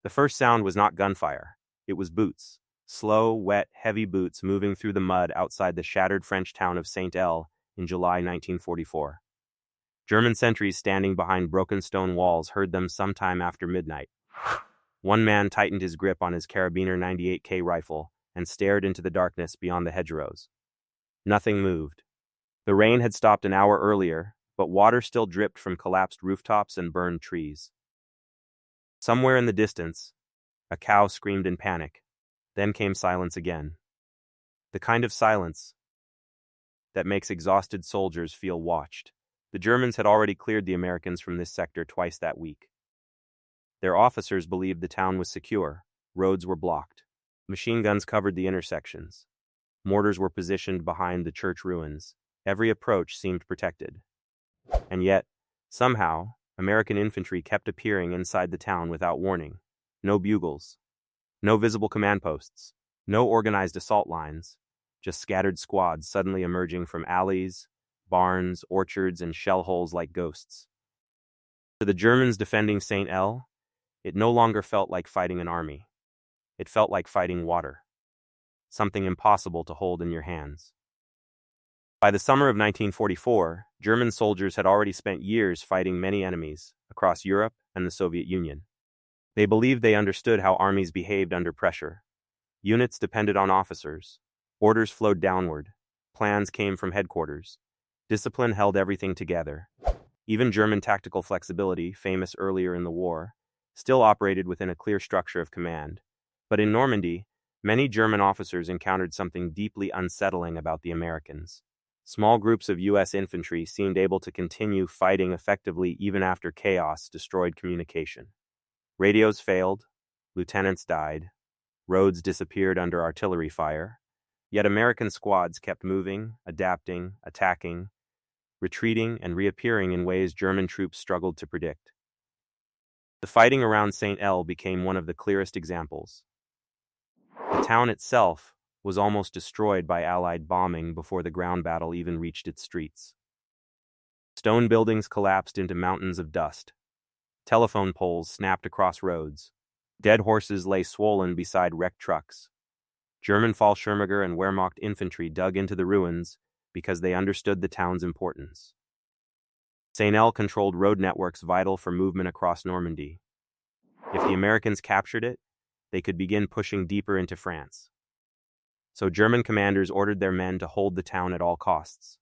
The first sound was not gunfire. It was boots. Slow, wet, heavy boots moving through the mud outside the shattered French town of Saint-El in July 1944. German sentries standing behind broken stone walls heard them sometime after midnight. One man tightened his grip on his Carabiner 98K rifle and stared into the darkness beyond the hedgerows. Nothing moved. The rain had stopped an hour earlier, but water still dripped from collapsed rooftops and burned trees. Somewhere in the distance, a cow screamed in panic. Then came silence again. The kind of silence that makes exhausted soldiers feel watched. The Germans had already cleared the Americans from this sector twice that week. Their officers believed the town was secure. Roads were blocked. Machine guns covered the intersections. Mortars were positioned behind the church ruins. Every approach seemed protected. And yet, somehow, American infantry kept appearing inside the town without warning. No bugles. No visible command posts. No organized assault lines. Just scattered squads suddenly emerging from alleys, barns, orchards, and shell holes like ghosts. To the Germans defending Saint-El, it no longer felt like fighting an army. It felt like fighting water. Something impossible to hold in your hands. By the summer of 1944, German soldiers had already spent years fighting many enemies across Europe and the Soviet Union. They believed they understood how armies behaved under pressure. Units depended on officers. Orders flowed downward. Plans came from headquarters. Discipline held everything together. Even German tactical flexibility, famous earlier in the war, still operated within a clear structure of command. But in Normandy, many German officers encountered something deeply unsettling about the Americans. Small groups of U.S. infantry seemed able to continue fighting effectively even after chaos destroyed communication. Radios failed, lieutenants died, roads disappeared under artillery fire, yet American squads kept moving, adapting, attacking, retreating, and reappearing in ways German troops struggled to predict. The fighting around Saint-El became one of the clearest examples. The town itself was almost destroyed by Allied bombing before the ground battle even reached its streets. Stone buildings collapsed into mountains of dust. Telephone poles snapped across roads. Dead horses lay swollen beside wrecked trucks. German Fallschirmjäger and Wehrmacht infantry dug into the ruins because they understood the town's importance. Saint-El controlled road networks vital for movement across Normandy. If the Americans captured it, they could begin pushing deeper into France. So German commanders ordered their men to hold the town at all costs.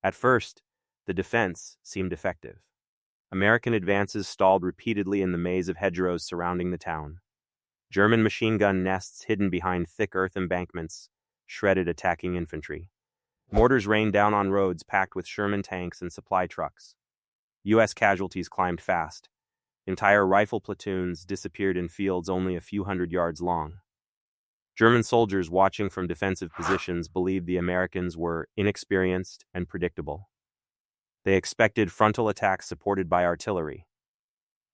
At first, the defense seemed effective. American advances stalled repeatedly in the maze of hedgerows surrounding the town. German machine gun nests hidden behind thick earth embankments shredded attacking infantry. Mortars rained down on roads packed with Sherman tanks and supply trucks. U.S. casualties climbed fast. Entire rifle platoons disappeared in fields only a few hundred yards long. German soldiers watching from defensive positions believed the Americans were inexperienced and predictable. They expected frontal attacks supported by artillery.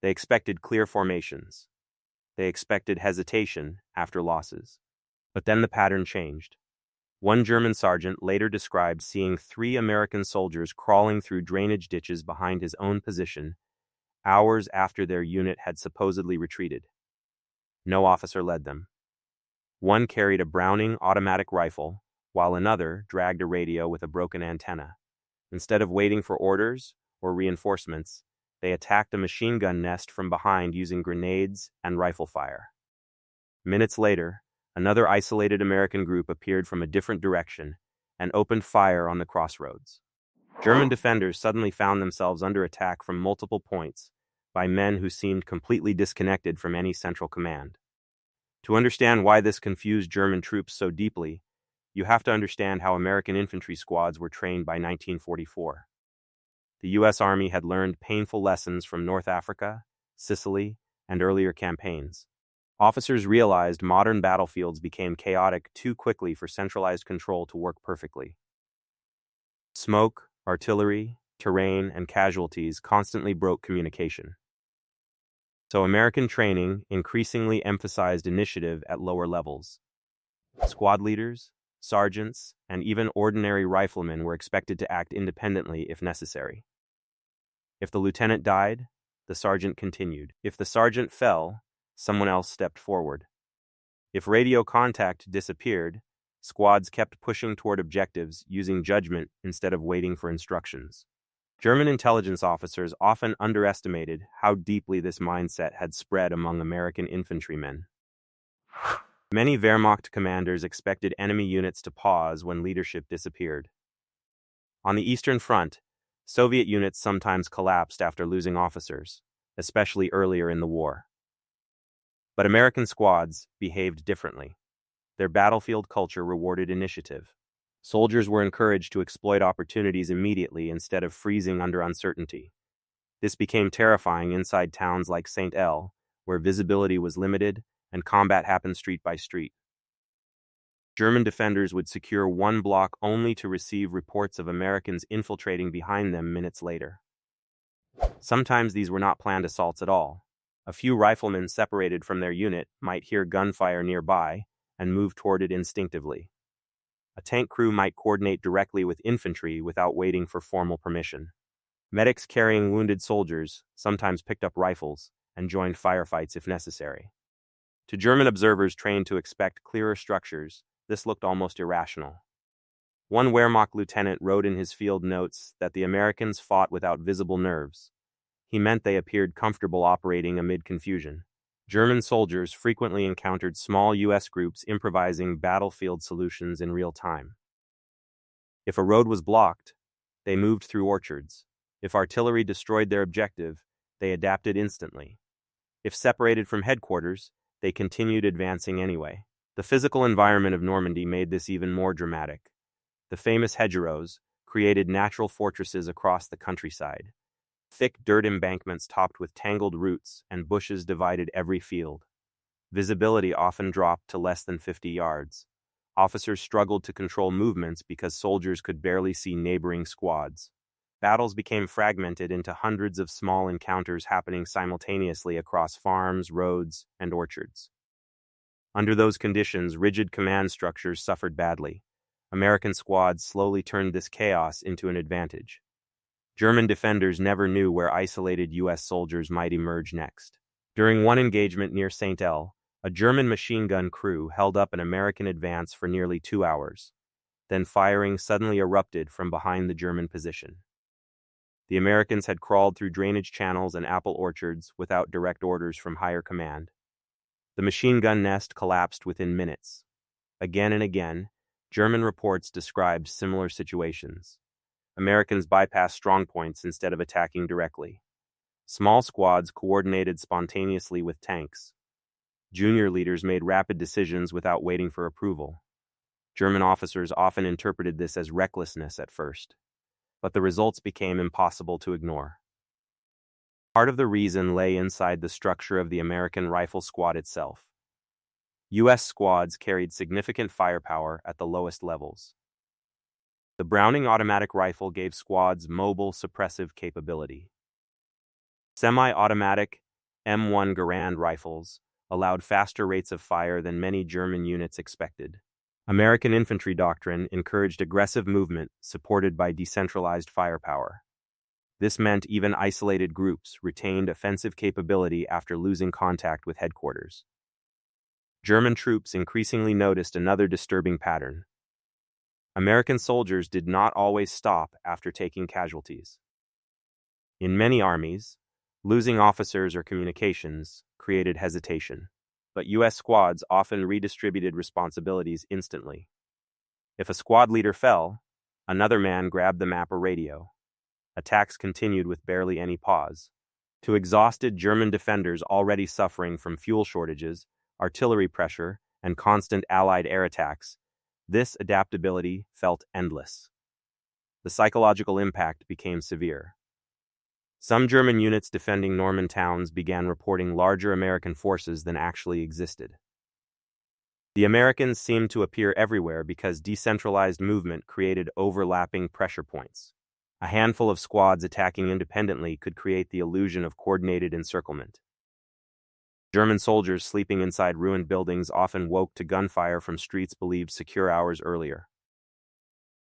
They expected clear formations. They expected hesitation after losses. But then the pattern changed. One German sergeant later described seeing 3 American soldiers crawling through drainage ditches behind his own position hours after their unit had supposedly retreated. No officer led them. One carried a Browning automatic rifle, while another dragged a radio with a broken antenna. Instead of waiting for orders or reinforcements, they attacked a machine gun nest from behind using grenades and rifle fire. Minutes later, another isolated American group appeared from a different direction and opened fire on the crossroads. German defenders suddenly found themselves under attack from multiple points by men who seemed completely disconnected from any central command. To understand why this confused German troops so deeply, you have to understand how American infantry squads were trained by 1944. The U.S. Army had learned painful lessons from North Africa, Sicily, and earlier campaigns. Officers realized modern battlefields became chaotic too quickly for centralized control to work perfectly. Smoke, artillery, terrain, and casualties constantly broke communication. So American training increasingly emphasized initiative at lower levels. Squad leaders, sergeants, and even ordinary riflemen were expected to act independently if necessary. If the lieutenant died, the sergeant continued. If the sergeant fell, someone else stepped forward. If radio contact disappeared, squads kept pushing toward objectives using judgment instead of waiting for instructions. German intelligence officers often underestimated how deeply this mindset had spread among American infantrymen. Many Wehrmacht commanders expected enemy units to pause when leadership disappeared. On the Eastern Front, Soviet units sometimes collapsed after losing officers, especially earlier in the war. But American squads behaved differently. Their battlefield culture rewarded initiative. Soldiers were encouraged to exploit opportunities immediately instead of freezing under uncertainty. This became terrifying inside towns like St. El, where visibility was limited and combat happened street by street. German defenders would secure one block only to receive reports of Americans infiltrating behind them minutes later. Sometimes these were not planned assaults at all. A few riflemen separated from their unit might hear gunfire nearby and move toward it instinctively. A tank crew might coordinate directly with infantry without waiting for formal permission. Medics carrying wounded soldiers sometimes picked up rifles and joined firefights if necessary. To German observers trained to expect clearer structures, this looked almost irrational. One Wehrmacht lieutenant wrote in his field notes that the Americans fought without visible nerves. He meant they appeared comfortable operating amid confusion. German soldiers frequently encountered small U.S. groups improvising battlefield solutions in real time. If a road was blocked, they moved through orchards. If artillery destroyed their objective, they adapted instantly. If separated from headquarters, they continued advancing anyway. The physical environment of Normandy made this even more dramatic. The famous hedgerows created natural fortresses across the countryside. Thick dirt embankments topped with tangled roots and bushes divided every field. Visibility often dropped to less than 50 yards. Officers struggled to control movements because soldiers could barely see neighboring squads. Battles became fragmented into hundreds of small encounters happening simultaneously across farms, roads, and orchards. Under those conditions, rigid command structures suffered badly. American squads slowly turned this chaos into an advantage. German defenders never knew where isolated U.S. soldiers might emerge next. During one engagement near St. El, a German machine gun crew held up an American advance for nearly 2 hours. Then firing suddenly erupted from behind the German position. The Americans had crawled through drainage channels and apple orchards without direct orders from higher command. The machine gun nest collapsed within minutes. Again and again, German reports described similar situations. Americans bypassed strongpoints instead of attacking directly. Small squads coordinated spontaneously with tanks. Junior leaders made rapid decisions without waiting for approval. German officers often interpreted this as recklessness at first, but the results became impossible to ignore. Part of the reason lay inside the structure of the American rifle squad itself. U.S. squads carried significant firepower at the lowest levels. The Browning automatic rifle gave squads mobile suppressive capability. Semi-automatic M1 Garand rifles allowed faster rates of fire than many German units expected. American infantry doctrine encouraged aggressive movement supported by decentralized firepower. This meant even isolated groups retained offensive capability after losing contact with headquarters. German troops increasingly noticed another disturbing pattern. American soldiers did not always stop after taking casualties. In many armies, losing officers or communications created hesitation, but U.S. squads often redistributed responsibilities instantly. If a squad leader fell, another man grabbed the map or radio. Attacks continued with barely any pause. To exhausted German defenders already suffering from fuel shortages, artillery pressure, and constant Allied air attacks, this adaptability felt endless. The psychological impact became severe. Some German units defending Norman towns began reporting larger American forces than actually existed. The Americans seemed to appear everywhere because decentralized movement created overlapping pressure points. A handful of squads attacking independently could create the illusion of coordinated encirclement. German soldiers sleeping inside ruined buildings often woke to gunfire from streets believed secure hours earlier.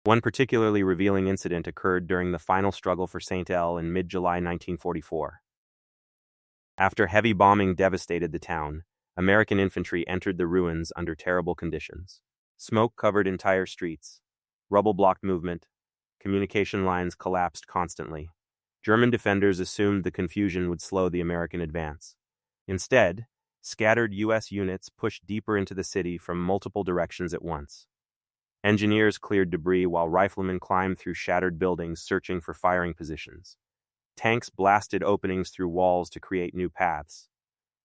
One particularly revealing incident occurred during the final struggle for St. El in mid-July 1944. After heavy bombing devastated the town, American infantry entered the ruins under terrible conditions. Smoke covered entire streets. Rubble blocked movement. Communication lines collapsed constantly. German defenders assumed the confusion would slow the American advance. Instead, scattered U.S. units pushed deeper into the city from multiple directions at once. Engineers cleared debris while riflemen climbed through shattered buildings searching for firing positions. Tanks blasted openings through walls to create new paths.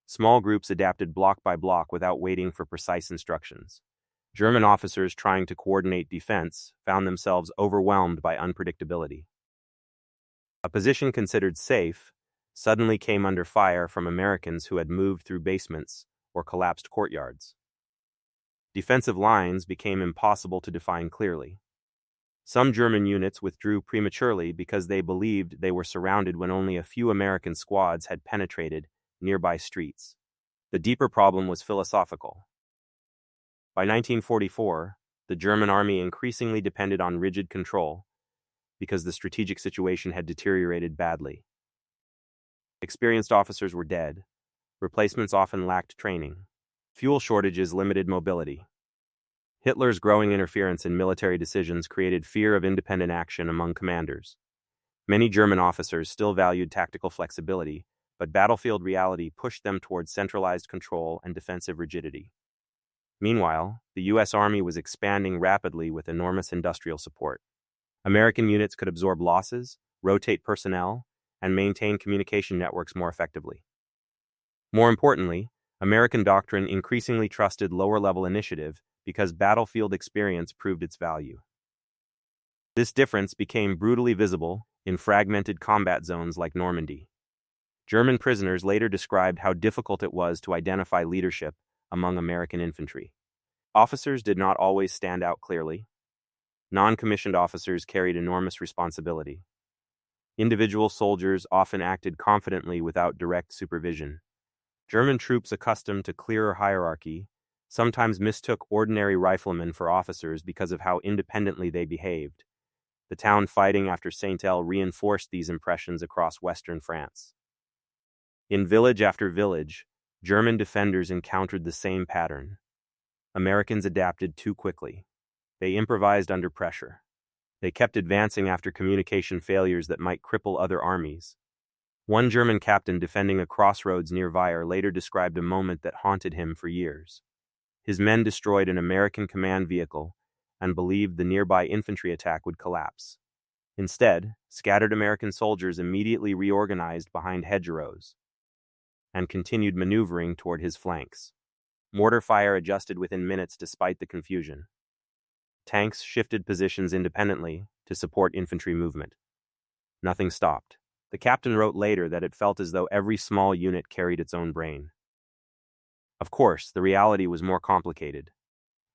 Small groups adapted block by block without waiting for precise instructions. German officers trying to coordinate defense found themselves overwhelmed by unpredictability. A position considered safe suddenly came under fire from Americans who had moved through basements or collapsed courtyards. Defensive lines became impossible to define clearly. Some German units withdrew prematurely because they believed they were surrounded when only a few American squads had penetrated nearby streets. The deeper problem was philosophical. By 1944, the German army increasingly depended on rigid control because the strategic situation had deteriorated badly. Experienced officers were dead. Replacements often lacked training. Fuel shortages limited mobility. Hitler's growing interference in military decisions created fear of independent action among commanders. Many German officers still valued tactical flexibility, but battlefield reality pushed them towards centralized control and defensive rigidity. Meanwhile, the U.S. Army was expanding rapidly with enormous industrial support. American units could absorb losses, rotate personnel, and maintain communication networks more effectively. More importantly, American doctrine increasingly trusted lower-level initiative because battlefield experience proved its value. This difference became brutally visible in fragmented combat zones like Normandy. German prisoners later described how difficult it was to identify leadership among American infantry. Officers did not always stand out clearly. Non-commissioned officers carried enormous responsibility. Individual soldiers often acted confidently without direct supervision. German troops accustomed to clearer hierarchy sometimes mistook ordinary riflemen for officers because of how independently they behaved. The town fighting after Saint-El reinforced these impressions across western France. In village after village, German defenders encountered the same pattern. Americans adapted too quickly. They improvised under pressure. They kept advancing after communication failures that might cripple other armies. One German captain defending a crossroads near Vire later described a moment that haunted him for years. His men destroyed an American command vehicle and believed the nearby infantry attack would collapse. Instead, scattered American soldiers immediately reorganized behind hedgerows and continued maneuvering toward his flanks. Mortar fire adjusted within minutes despite the confusion. Tanks shifted positions independently to support infantry movement. Nothing stopped. The captain wrote later that it felt as though every small unit carried its own brain. Of course, the reality was more complicated.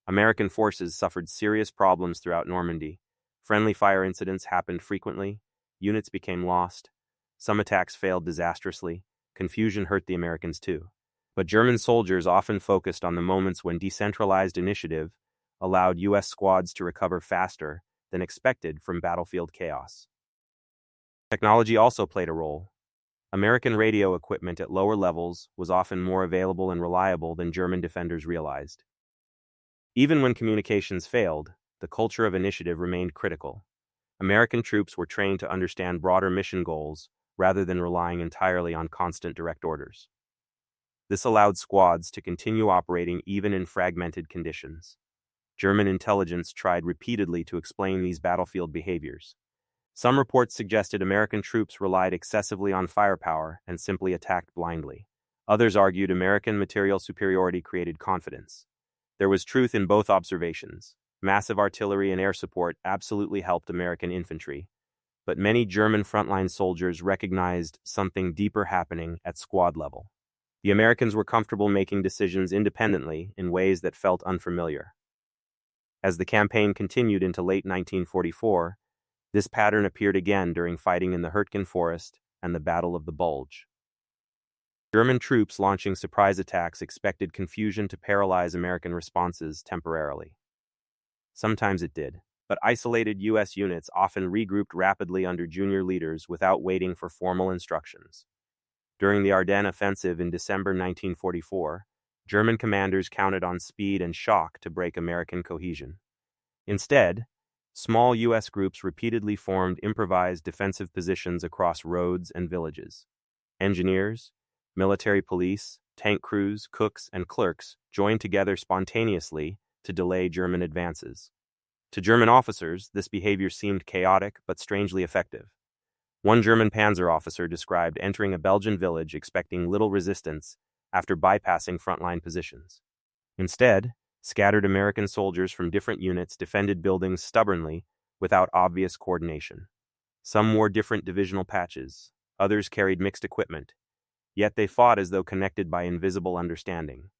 American forces suffered serious problems throughout Normandy. Friendly fire incidents happened frequently. Units became lost. Some attacks failed disastrously. Confusion hurt the Americans too. But German soldiers often focused on the moments when decentralized initiative allowed U.S. squads to recover faster than expected from battlefield chaos. Technology also played a role. American radio equipment at lower levels was often more available and reliable than German defenders realized. Even when communications failed, the culture of initiative remained critical. American troops were trained to understand broader mission goals rather than relying entirely on constant direct orders. This allowed squads to continue operating even in fragmented conditions. German intelligence tried repeatedly to explain these battlefield behaviors. Some reports suggested American troops relied excessively on firepower and simply attacked blindly. Others argued American material superiority created confidence. There was truth in both observations. Massive artillery and air support absolutely helped American infantry, but many German frontline soldiers recognized something deeper happening at squad level. The Americans were comfortable making decisions independently in ways that felt unfamiliar. As the campaign continued into late 1944, this pattern appeared again during fighting in the Hurtgen Forest and the Battle of the Bulge. German troops launching surprise attacks expected confusion to paralyze American responses temporarily. Sometimes it did, but isolated U.S. units often regrouped rapidly under junior leaders without waiting for formal instructions. During the Ardennes offensive in December 1944, German commanders counted on speed and shock to break American cohesion. Instead, small U.S. groups repeatedly formed improvised defensive positions across roads and villages. Engineers, military police, tank crews, cooks, and clerks joined together spontaneously to delay German advances. To German officers, this behavior seemed chaotic but strangely effective. One German panzer officer described entering a Belgian village expecting little resistance after bypassing frontline positions. Instead, scattered American soldiers from different units defended buildings stubbornly without obvious coordination. Some wore different divisional patches, others carried mixed equipment, yet they fought as though connected by invisible understanding.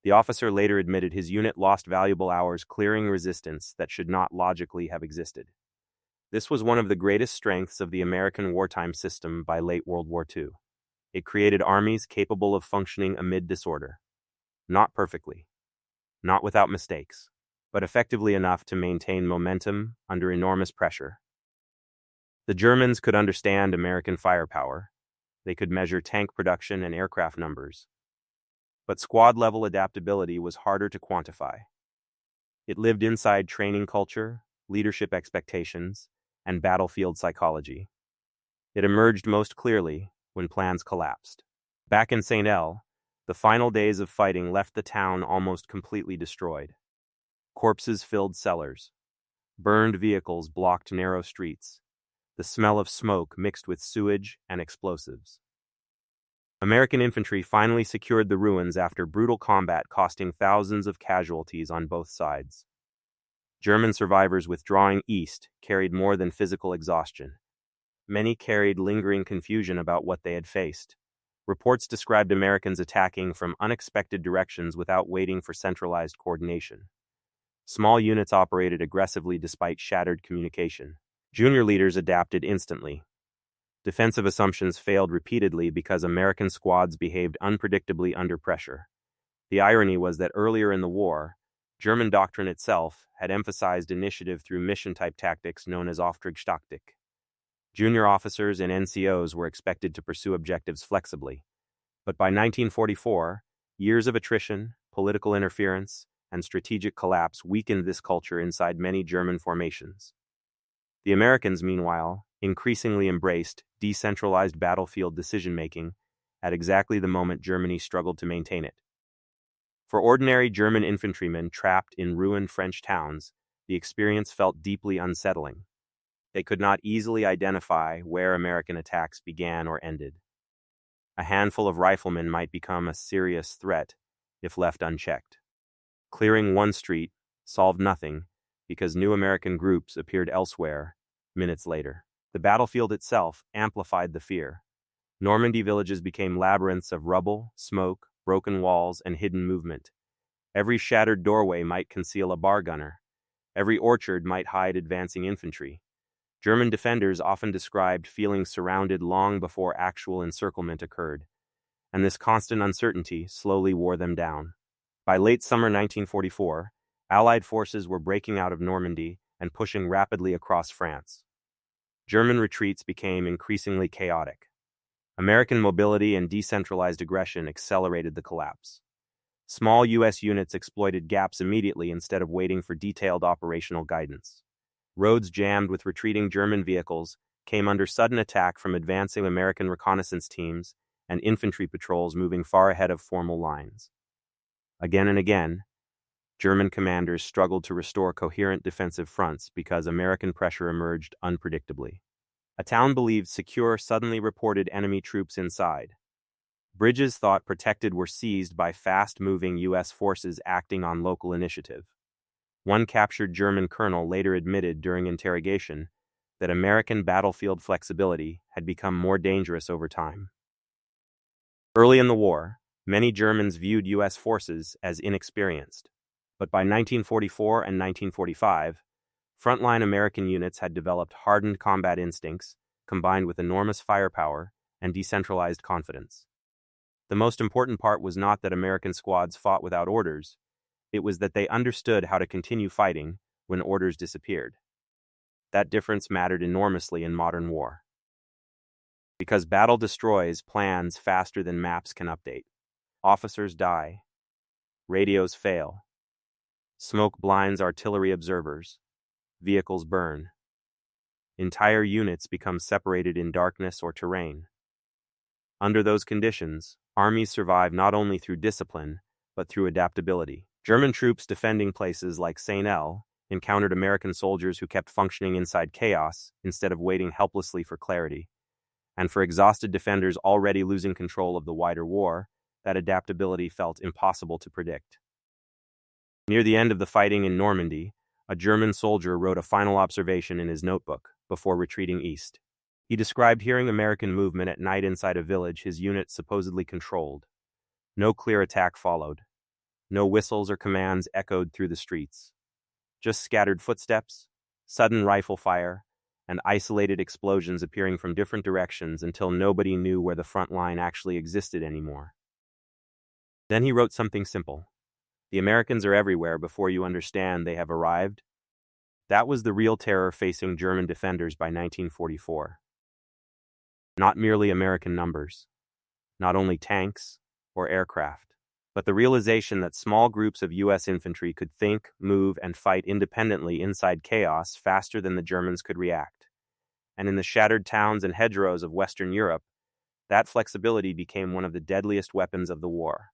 The officer later admitted his unit lost valuable hours clearing resistance that should not logically have existed. This was one of the greatest strengths of the American wartime system by late World War II. It created armies capable of functioning amid disorder. Not perfectly, not without mistakes, but effectively enough to maintain momentum under enormous pressure. The Germans could understand American firepower. They could measure tank production and aircraft numbers. But squad-level adaptability was harder to quantify. It lived inside training culture, leadership expectations, and battlefield psychology. It emerged most clearly when plans collapsed. Back in St. El, the final days of fighting left the town almost completely destroyed. Corpses filled cellars. Burned vehicles blocked narrow streets. The smell of smoke mixed with sewage and explosives. American infantry finally secured the ruins after brutal combat costing thousands of casualties on both sides. German survivors withdrawing east carried more than physical exhaustion. Many carried lingering confusion about what they had faced. Reports described Americans attacking from unexpected directions without waiting for centralized coordination. Small units operated aggressively despite shattered communication. Junior leaders adapted instantly. Defensive assumptions failed repeatedly because American squads behaved unpredictably under pressure. The irony was that earlier in the war, German doctrine itself had emphasized initiative through mission-type tactics known as Auftragstaktik. Junior officers and NCOs were expected to pursue objectives flexibly. But by 1944, years of attrition, political interference, and strategic collapse weakened this culture inside many German formations. The Americans, meanwhile, increasingly embraced decentralized battlefield decision-making at exactly the moment Germany struggled to maintain it. For ordinary German infantrymen trapped in ruined French towns, the experience felt deeply unsettling. They could not easily identify where American attacks began or ended. A handful of riflemen might become a serious threat if left unchecked. Clearing one street solved nothing because new American groups appeared elsewhere minutes later. The battlefield itself amplified the fear. Normandy villages became labyrinths of rubble, smoke, broken walls, and hidden movement. Every shattered doorway might conceal a bar gunner. Every orchard might hide advancing infantry. German defenders often described feeling surrounded long before actual encirclement occurred, and this constant uncertainty slowly wore them down. By late summer 1944, Allied forces were breaking out of Normandy and pushing rapidly across France. German retreats became increasingly chaotic. American mobility and decentralized aggression accelerated the collapse. Small U.S. units exploited gaps immediately instead of waiting for detailed operational guidance. Roads jammed with retreating German vehicles came under sudden attack from advancing American reconnaissance teams and infantry patrols moving far ahead of formal lines. Again and again, German commanders struggled to restore coherent defensive fronts because American pressure emerged unpredictably. A town believed secure suddenly reported enemy troops inside. Bridges thought protected were seized by fast-moving U.S. forces acting on local initiative. One captured German colonel later admitted during interrogation that American battlefield flexibility had become more dangerous over time. Early in the war, many Germans viewed U.S. forces as inexperienced. But by 1944 and 1945, frontline American units had developed hardened combat instincts combined with enormous firepower and decentralized confidence. The most important part was not that American squads fought without orders, it was that they understood how to continue fighting when orders disappeared. That difference mattered enormously in modern war. Because battle destroys plans faster than maps can update. Officers die. Radios fail. Smoke blinds artillery observers. Vehicles burn. Entire units become separated in darkness or terrain. Under those conditions, armies survive not only through discipline, but through adaptability. German troops defending places like Saint-El encountered American soldiers who kept functioning inside chaos instead of waiting helplessly for clarity. And for exhausted defenders already losing control of the wider war, that adaptability felt impossible to predict. Near the end of the fighting in Normandy, a German soldier wrote a final observation in his notebook before retreating east. He described hearing American movement at night inside a village his unit supposedly controlled. No clear attack followed. No whistles or commands echoed through the streets. Just scattered footsteps, sudden rifle fire, and isolated explosions appearing from different directions until nobody knew where the front line actually existed anymore. Then he wrote something simple. The Americans are everywhere before you understand they have arrived. That was the real terror facing German defenders by 1944. Not merely American numbers, not only tanks or aircraft, but the realization that small groups of U.S. infantry could think, move, and fight independently inside chaos faster than the Germans could react. And in the shattered towns and hedgerows of Western Europe, that flexibility became one of the deadliest weapons of the war.